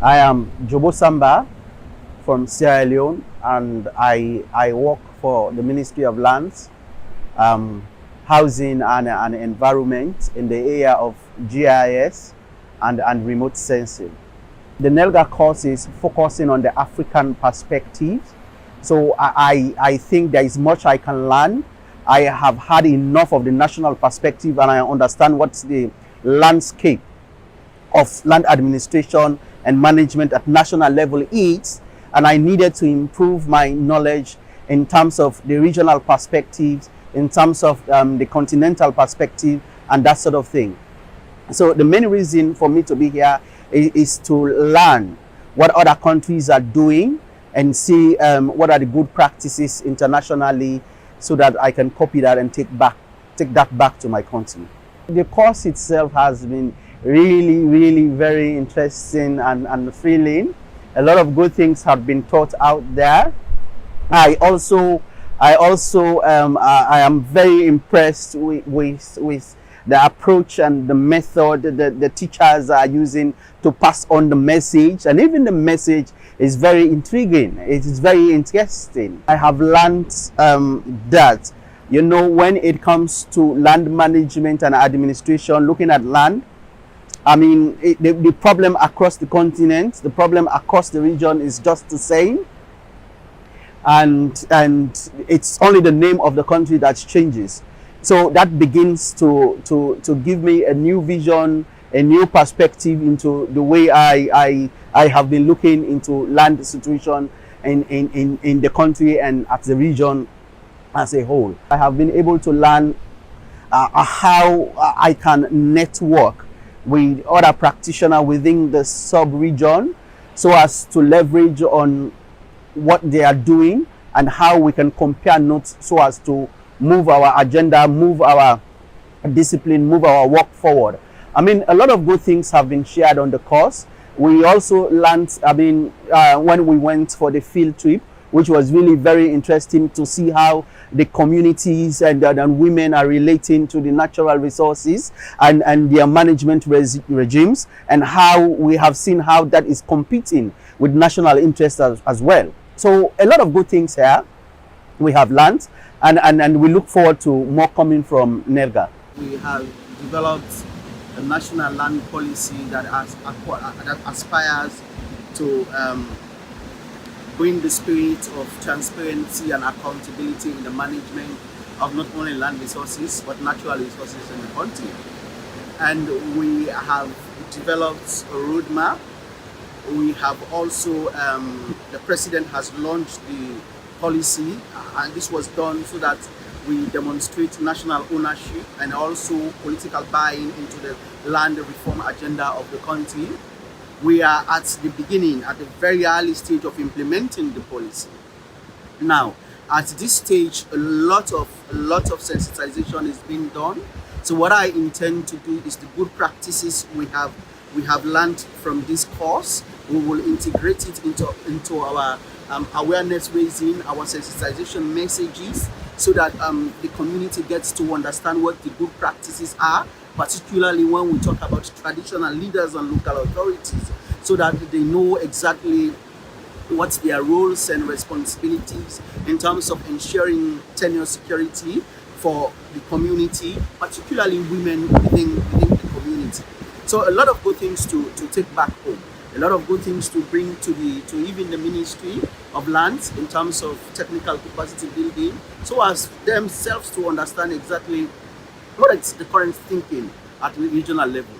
I am Jobo Samba from Sierra Leone, and I work for the Ministry of Lands, Housing and Environment in the area of GIS and remote sensing. The NELGA course is focusing on the African perspective. So I think there is much I can learn. I have had enough of the national perspective, and I understand what's the landscape of land administration and management at national level is, and I needed to improve my knowledge in terms of the regional perspectives, in terms of the continental perspective, and that sort of thing. So the main reason for me to be here is to learn what other countries are doing and see what are the good practices internationally, so that I can copy that and take that back to my country. The course itself has been really very interesting and thrilling. A lot of good things have been taught out there. I am very impressed with the approach and the method the teachers are using to pass on the message, and even the message is very intriguing. It is very interesting. I have learned that, you know, when it comes to land management and administration, looking at land, I mean, the problem across the continent, the problem across the region is just the same. And it's only the name of the country that changes. So that begins to give me a new vision, a new perspective into the way I have been looking into land situation in the country and at the region as a whole. I have been able to learn how I can network with other practitioners within the sub-region, so as to leverage on what they are doing and how we can compare notes, so as to move our agenda, move our discipline, move our work forward. I mean, a lot of good things have been shared on the course. We also learned, when we went for the field trip, which was really very interesting to see how the communities and women are relating to the natural resources and their management regimes, and how we have seen how that is competing with national interests as well. So a lot of good things here we have learned, and we look forward to more coming from NELGA. We have developed a national land policy that aspires to bring the spirit of transparency and accountability in the management of not only land resources but natural resources in the country. And we have developed a roadmap. We have also, the president has launched the policy, and this was done so that we demonstrate national ownership and also political buy-in into the land reform agenda of the country. We are at the beginning, at the very early stage of implementing the policy. Now, at this stage, a lot of sensitization is being done. So what I intend to do is the good practices we have learned from this course, we will integrate it into our awareness raising, our sensitization messages, so that the community gets to understand what the good practices are, particularly when we talk about traditional leaders and local authorities, so that they know exactly what their roles and responsibilities in terms of ensuring tenure security for the community, particularly women within the community. So a lot of good things to take back home, a lot of good things to bring to even the Ministry of Lands in terms of technical capacity building, so as themselves to understand exactly what is the current thinking at the regional level.